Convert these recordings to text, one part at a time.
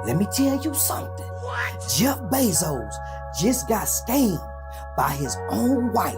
Let me tell you something. Jeff Bezos just got scammed by his own wife.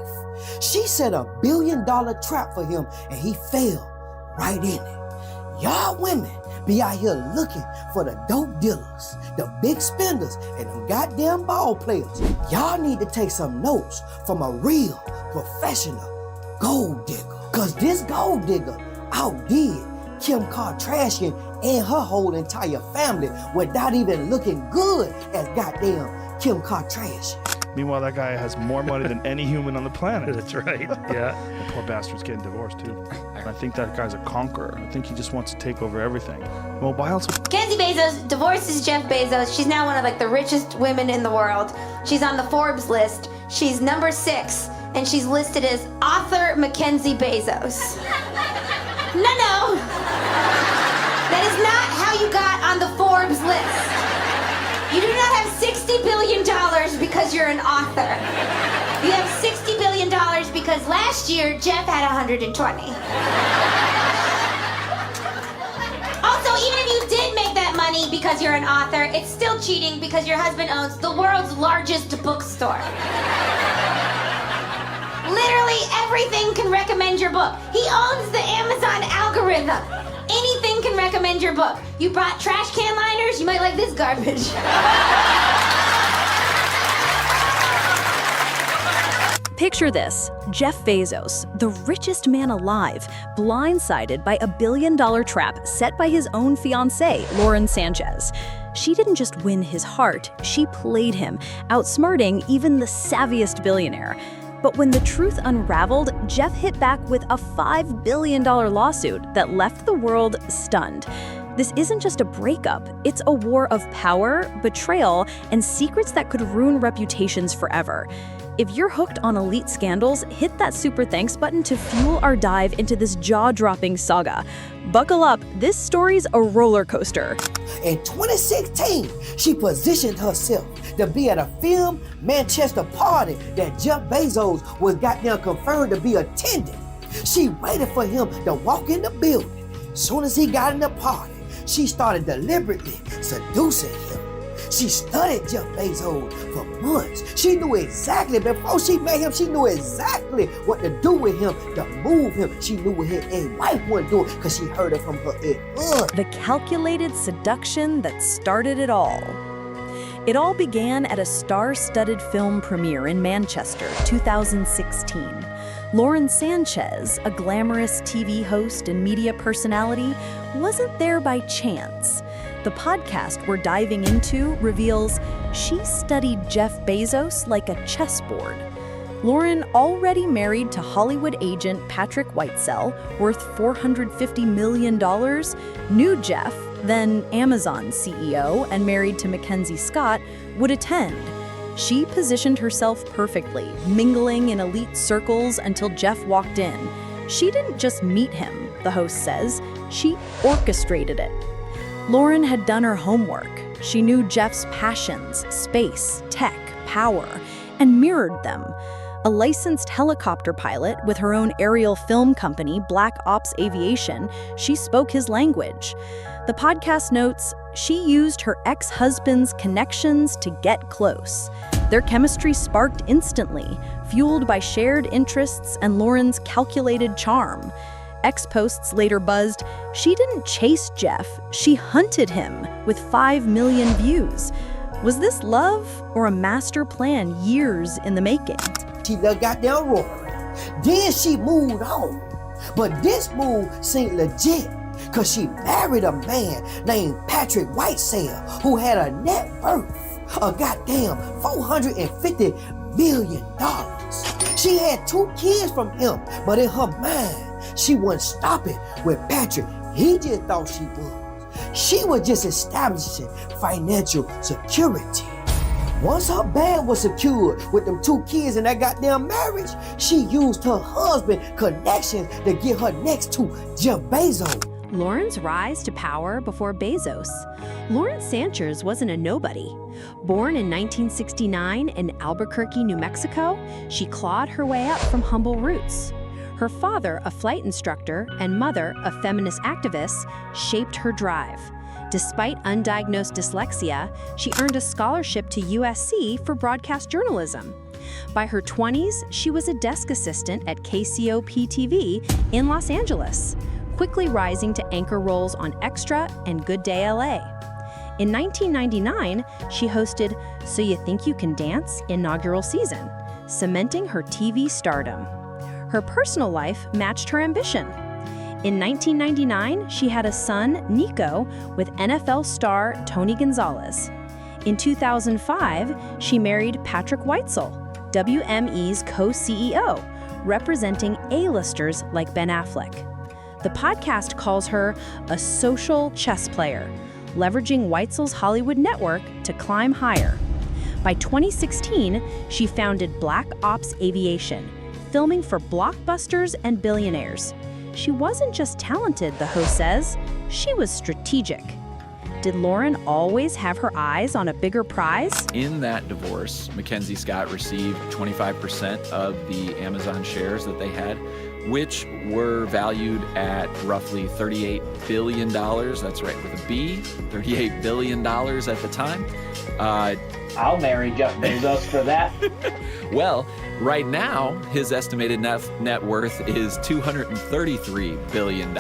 She set a $1 billion trap for him and he fell right in it. Y'all women be out here looking for the dope dealers, the big spenders, and them goddamn ball players. Y'all need to take some notes from a real professional gold digger. Cause this gold digger outdid Kim Kardashian and her whole entire family without even looking good as goddamn Kim Kardashian. Meanwhile, that guy has more money than any human on the planet. That's right. Yeah. The poor bastard's getting divorced too. I think that guy's a conqueror. I think he just wants to take over everything. Well, why else? MacKenzie Bezos divorces Jeff Bezos. She's now one of the richest women in the world. She's on the Forbes list. She's number 6, and she's listed as author MacKenzie Bezos. No. That is not how you got on the Forbes list. You do not have $60 billion because you're an author. You have $60 billion because last year Jeff had 120. Also, even if you did make that money because you're an author, it's still cheating because your husband owns the world's largest bookstore. Literally everything can recommend your book. He owns the Amazon algorithm. Anything can recommend your book. You brought trash can liners? You might like this garbage. Picture this, Jeff Bezos, the richest man alive, blindsided by a $1 billion trap set by his own fiancée, Lauren Sanchez. She didn't just win his heart, she played him, outsmarting even the savviest billionaire. But when the truth unraveled, Jeff hit back with a $5 billion lawsuit that left the world stunned. This isn't just a breakup, it's a war of power, betrayal, and secrets that could ruin reputations forever. If you're hooked on elite scandals, hit that super thanks button to fuel our dive into this jaw-dropping saga. Buckle up, this story's a roller coaster. In 2016, she positioned herself to be at a film Manchester party that Jeff Bezos was goddamn confirmed to be attending. She waited for him to walk in the building. Soon as he got in the party, she started deliberately seducing him. She studied Jeff Bezos for months. She knew exactly, before she met him, she knew exactly what to do with him, to move him. She knew what his ex-wife wasn't doing because she heard it from her ex-husband. The calculated seduction that started it all. It all began at a star-studded film premiere in Manchester, 2016. Lauren Sanchez, a glamorous TV host and media personality, wasn't there by chance. The podcast we're diving into reveals she studied Jeff Bezos like a chessboard. Lauren, already married to Hollywood agent Patrick Whitesell, worth $450 million, knew Jeff, then Amazon CEO and married to MacKenzie Scott, would attend. She positioned herself perfectly, mingling in elite circles until Jeff walked in. She didn't just meet him, the host says, she orchestrated it. Lauren had done her homework. She knew Jeff's passions, space, tech, power, and mirrored them. A licensed helicopter pilot with her own aerial film company, Black Ops Aviation, she spoke his language. The podcast notes, she used her ex-husband's connections to get close. Their chemistry sparked instantly, fueled by shared interests and Lauren's calculated charm. X-Posts later buzzed, she didn't chase Jeff, she hunted him, with 5 million views. Was this love or a master plan years in the making? She done got down roaring. Then she moved on. But this move seemed legit, because she married a man named Patrick Whitesell, who had a net worth of goddamn $450 million. She had 2 kids from him, but in her mind, she wasn't stopping with Patrick. He just thought she was. She was just establishing financial security. Once her bag was secured with them 2 kids and that goddamn marriage, she used her husband's connections to get her next to Jeff Bezos. Lauren's rise to power before Bezos. Lauren Sanchez wasn't a nobody. Born in 1969 in Albuquerque, New Mexico, she clawed her way up from humble roots. Her father, a flight instructor, and mother, a feminist activist, shaped her drive. Despite undiagnosed dyslexia, she earned a scholarship to USC for broadcast journalism. By her 20s, she was a desk assistant at KCOP-TV in Los Angeles, quickly rising to anchor roles on Extra and Good Day LA. In 1999, she hosted So You Think You Can Dance inaugural season, cementing her TV stardom. Her personal life matched her ambition. In 1999, she had a son, Nico, with NFL star Tony Gonzalez. In 2005, she married Patrick Weitzel, WME's co-CEO, representing A-listers like Ben Affleck. The podcast calls her a social chess player, leveraging Weitzel's Hollywood network to climb higher. By 2016, she founded Black Ops Aviation, filming for blockbusters and billionaires. She wasn't just talented, the host says, she was strategic. Did Lauren always have her eyes on a bigger prize? In that divorce, MacKenzie Scott received 25% of the Amazon shares that they had, which were valued at roughly $38 billion. That's right, with a B, $38 billion at the time. I'll marry Jeff Bezos for that. Well, right now, his estimated net worth is $233 billion,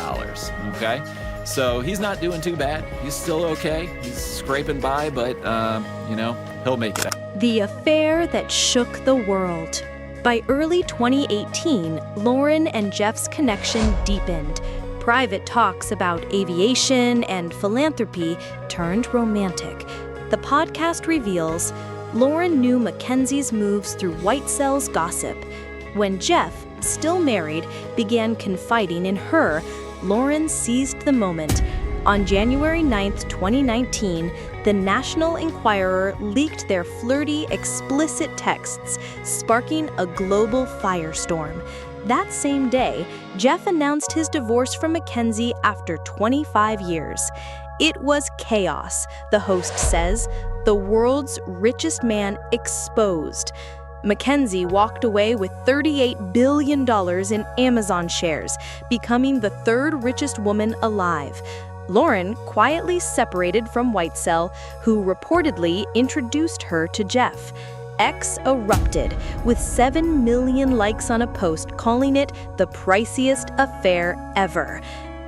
okay? So he's not doing too bad. He's still okay. He's scraping by, but, he'll make it. The affair that shook the world. By early 2018, Lauren and Jeff's connection deepened. Private talks about aviation and philanthropy turned romantic. The podcast reveals Lauren knew MacKenzie's moves through Weitzel's gossip. When Jeff, still married, began confiding in her, Lauren seized the moment. On January 9th, 2019, the National Enquirer leaked their flirty, explicit texts, sparking a global firestorm. That same day, Jeff announced his divorce from MacKenzie after 25 years. It was chaos, the host says, the world's richest man exposed. MacKenzie walked away with $38 billion in Amazon shares, becoming the third richest woman alive. Lauren quietly separated from Weitzel, who reportedly introduced her to Jeff. X erupted, with 7 million likes on a post calling it the priciest affair ever.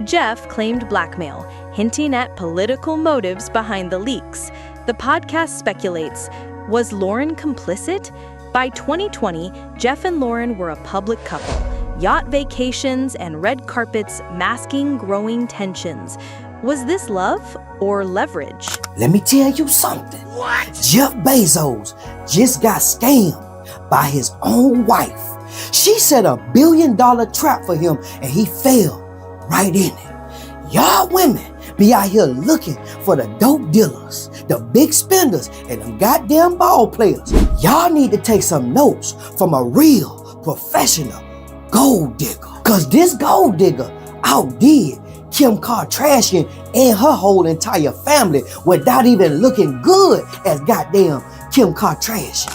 Jeff claimed blackmail, hinting at political motives behind the leaks. The podcast speculates, was Lauren complicit? By 2020, Jeff and Lauren were a public couple. Yacht vacations and red carpets masking growing tensions. Was this love or leverage? Let me tell you something. What? Jeff Bezos just got scammed by his own wife. She set a $1 billion trap for him and he fell right in it. Y'all women be out here looking for the dope dealers, the big spenders, and them goddamn ball players. Y'all need to take some notes from a real professional gold digger. Cause this gold digger outdid Kim Kardashian and her whole entire family without even looking good as goddamn Kim Kardashian.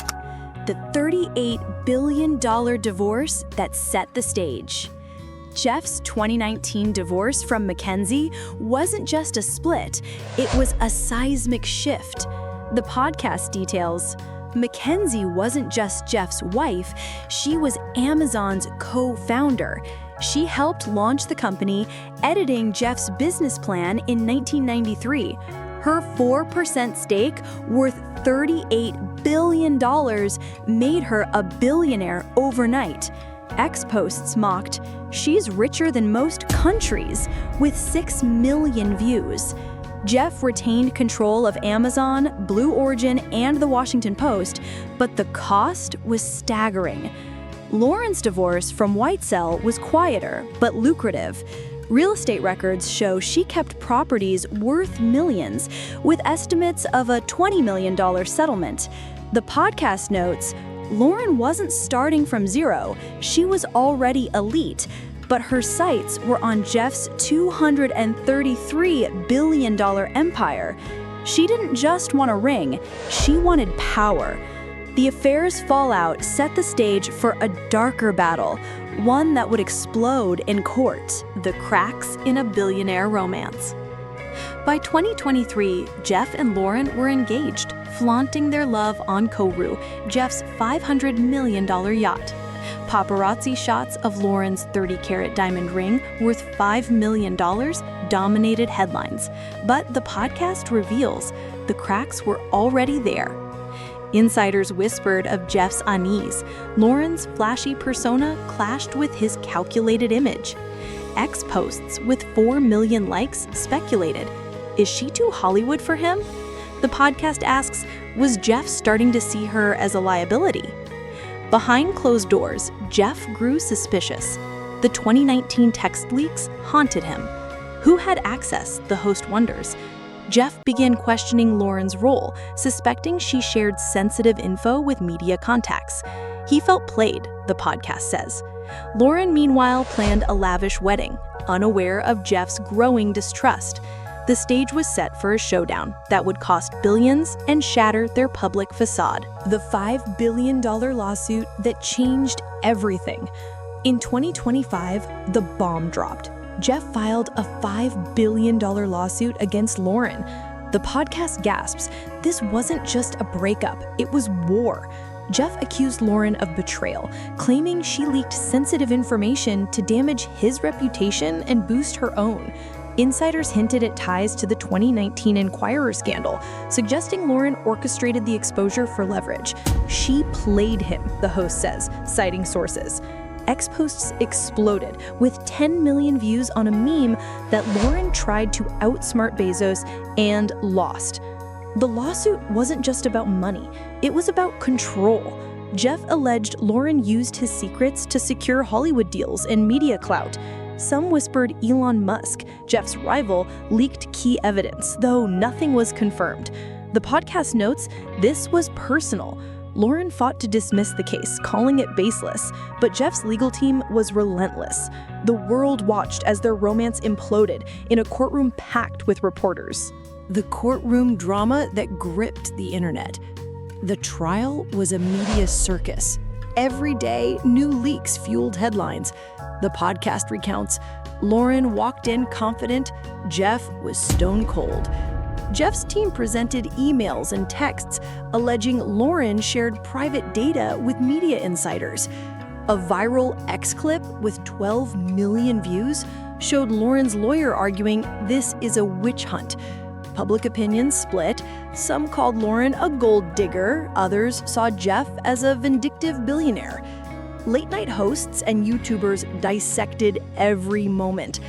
The $38 billion divorce that set the stage. Jeff's 2019 divorce from MacKenzie wasn't just a split, it was a seismic shift. The podcast details, MacKenzie wasn't just Jeff's wife, she was Amazon's co-founder. She helped launch the company, editing Jeff's business plan in 1993. Her 4% stake, worth $38 billion, made her a billionaire overnight. X posts mocked, she's richer than most countries, with 6 million views. Jeff retained control of Amazon, Blue Origin, and The Washington Post, but the cost was staggering. Lauren's divorce from Weitzel was quieter, but lucrative. Real estate records show she kept properties worth millions, with estimates of a $20 million settlement. The podcast notes, Lauren wasn't starting from zero, she was already elite, but her sights were on Jeff's $233 billion empire. She didn't just want a ring, she wanted power. The affair's fallout set the stage for a darker battle, one that would explode in court, the cracks in a billionaire romance. By 2023, Jeff and Lauren were engaged, flaunting their love on Kourou, Jeff's $500 million yacht. Paparazzi shots of Lauren's 30-carat diamond ring worth $5 million dominated headlines, but the podcast reveals the cracks were already there. Insiders whispered of Jeff's unease. Lauren's flashy persona clashed with his calculated image. X posts with 4 million likes speculated, is she too Hollywood for him? The podcast asks, was Jeff starting to see her as a liability? Behind closed doors, Jeff grew suspicious. The 2019 text leaks haunted him. Who had access, the host wonders. Jeff began questioning Lauren's role, suspecting she shared sensitive info with media contacts. He felt played, the podcast says. Lauren, meanwhile, planned a lavish wedding, unaware of Jeff's growing distrust. The stage was set for a showdown that would cost billions and shatter their public facade. The $5 billion lawsuit that changed everything. In 2025, the bomb dropped. Jeff filed a $5 billion lawsuit against Lauren. The podcast gasps, this wasn't just a breakup, it was war. Jeff accused Lauren of betrayal, claiming she leaked sensitive information to damage his reputation and boost her own. Insiders hinted at ties to the 2019 Inquirer scandal, suggesting Lauren orchestrated the exposure for leverage. She played him, the host says, citing sources. X posts exploded, with 10 million views on a meme that Lauren tried to outsmart Bezos and lost. The lawsuit wasn't just about money, it was about control. Jeff alleged Lauren used his secrets to secure Hollywood deals and media clout. Some whispered Elon Musk, Jeff's rival, leaked key evidence, though nothing was confirmed. The podcast notes this was personal. Lauren fought to dismiss the case, calling it baseless, but Jeff's legal team was relentless. The world watched as their romance imploded in a courtroom packed with reporters. The courtroom drama that gripped the internet. The trial was a media circus. Every day, new leaks fueled headlines. The podcast recounts, Lauren walked in confident, Jeff was stone cold. Jeff's team presented emails and texts alleging Lauren shared private data with media insiders. A viral X clip with 12 million views showed Lauren's lawyer arguing this is a witch hunt. Public opinion split. Some called Lauren a gold digger, others saw Jeff as a vindictive billionaire. Late-night hosts and YouTubers dissected every moment.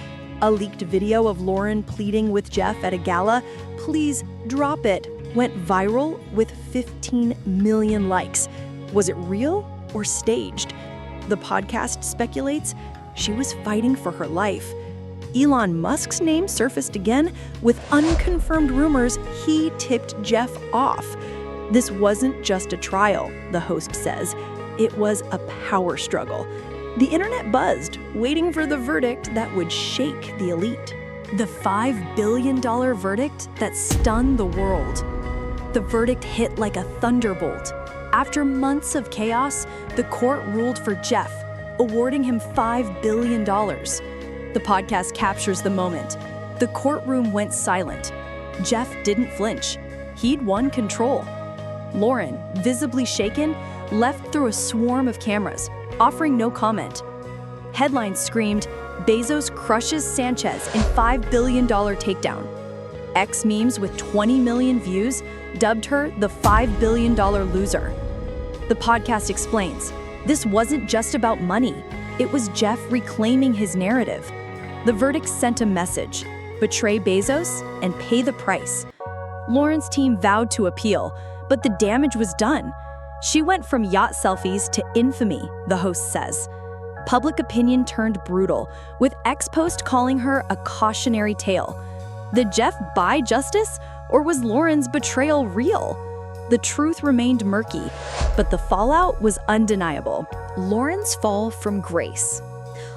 A leaked video of Lauren pleading with Jeff at a gala, "Please drop it," went viral with 15 million likes. Was it real or staged? The podcast speculates she was fighting for her life. Elon Musk's name surfaced again with unconfirmed rumors he tipped Jeff off. This wasn't just a trial, the host says. It was a power struggle. The internet buzzed, waiting for the verdict that would shake the elite. The $5 billion verdict that stunned the world. The verdict hit like a thunderbolt. After months of chaos, the court ruled for Jeff, awarding him $5 billion. The podcast captures the moment. The courtroom went silent. Jeff didn't flinch. He'd won control. Lauren, visibly shaken, left through a swarm of cameras, offering no comment. Headlines screamed, Bezos crushes Sanchez in $5 billion takedown. X memes with 20 million views dubbed her the $5 billion loser. The podcast explains, this wasn't just about money. It was Jeff reclaiming his narrative. The verdict sent a message, betray Bezos and pay the price. Lauren's team vowed to appeal, but the damage was done. She went from yacht selfies to infamy, the host says. Public opinion turned brutal, with X post calling her a cautionary tale. Did Jeff buy justice, or was Lauren's betrayal real? The truth remained murky, but the fallout was undeniable. Lauren's fall from grace.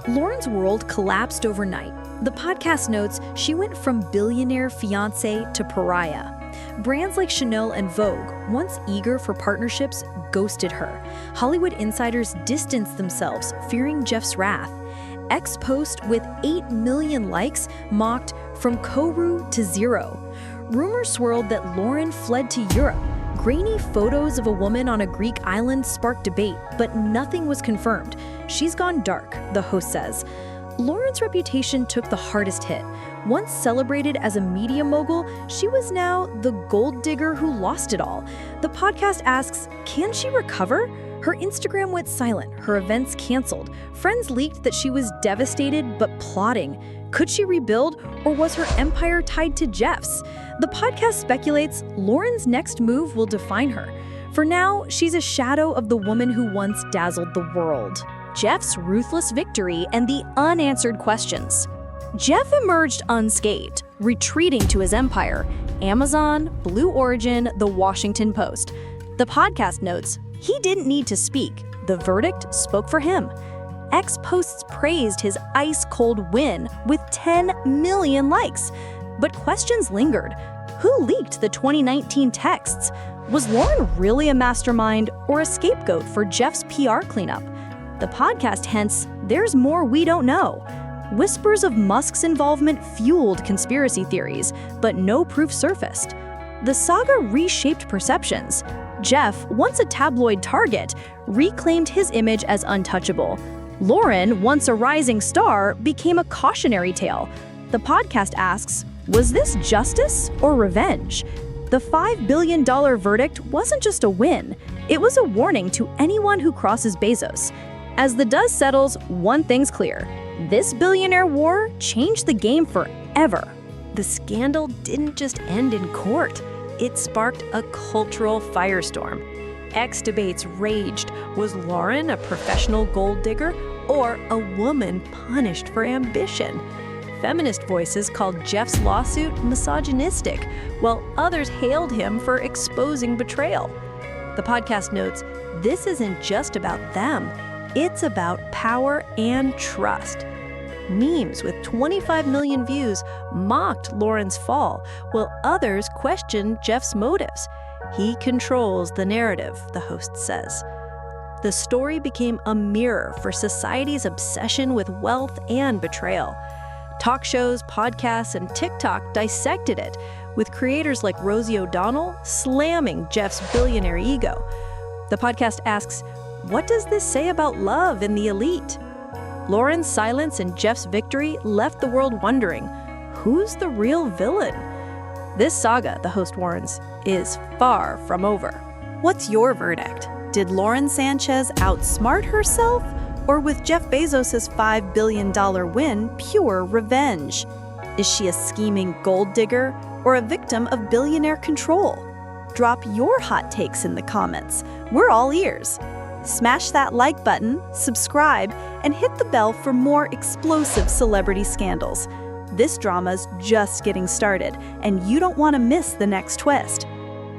Lauren's world collapsed overnight. The podcast notes she went from billionaire fiance to pariah. Brands like Chanel and Vogue, once eager for partnerships, ghosted her. Hollywood insiders distanced themselves, fearing Jeff's wrath. X post with 8 million likes mocked from Kourou to zero. Rumors swirled that Lauren fled to Europe. Grainy photos of a woman on a Greek island sparked debate, but nothing was confirmed. She's gone dark, the host says. Lauren's reputation took the hardest hit. Once celebrated as a media mogul, she was now the gold digger who lost it all. The podcast asks, can she recover? Her Instagram went silent, her events canceled. Friends leaked that she was devastated but plotting. Could she rebuild, or was her empire tied to Jeff's? The podcast speculates Lauren's next move will define her. For now, she's a shadow of the woman who once dazzled the world. Jeff's ruthless victory and the unanswered questions. Jeff emerged unscathed, retreating to his empire: Amazon, Blue Origin, The Washington Post. The podcast notes, he didn't need to speak. The verdict spoke for him. X posts praised his ice-cold win with 10 million likes. But questions lingered. Who leaked the 2019 texts? Was Lauren really a mastermind or a scapegoat for Jeff's PR cleanup? The podcast hints there's more we don't know. Whispers of Musk's involvement fueled conspiracy theories, but no proof surfaced. The saga reshaped perceptions. Jeff, once a tabloid target, reclaimed his image as untouchable. Lauren, once a rising star, became a cautionary tale. The podcast asks, was this justice or revenge? The $5 billion verdict wasn't just a win. It was a warning to anyone who crosses Bezos. As the dust settles, one thing's clear. This billionaire war changed the game forever. The scandal didn't just end in court. It sparked a cultural firestorm. X debates raged. Was Lauren a professional gold digger or a woman punished for ambition? Feminist voices called Jeff's lawsuit misogynistic, while others hailed him for exposing betrayal. The podcast notes, this isn't just about them. It's about power and trust. Memes with 25 million views mocked Lauren's fall, while others questioned Jeff's motives. He controls the narrative, the host says. The story became a mirror for society's obsession with wealth and betrayal. Talk shows, podcasts, and TikTok dissected it, with creators like Rosie O'Donnell slamming Jeff's billionaire ego. The podcast asks, what does this say about love in the elite? Lauren's silence and Jeff's victory left the world wondering, who's the real villain? This saga, the host warns, is far from over. What's your verdict? Did Lauren Sanchez outsmart herself? Or with Jeff Bezos' $5 billion win, pure revenge? Is she a scheming gold digger or a victim of billionaire control? Drop your hot takes in the comments. We're all ears. Smash that like button, subscribe, and hit the bell for more explosive celebrity scandals. This drama's just getting started, and you don't want to miss the next twist.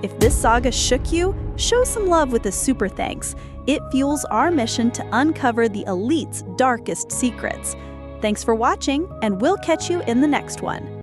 If this saga shook you, show some love with a super thanks. It fuels our mission to uncover the elite's darkest secrets. Thanks for watching, and we'll catch you in the next one.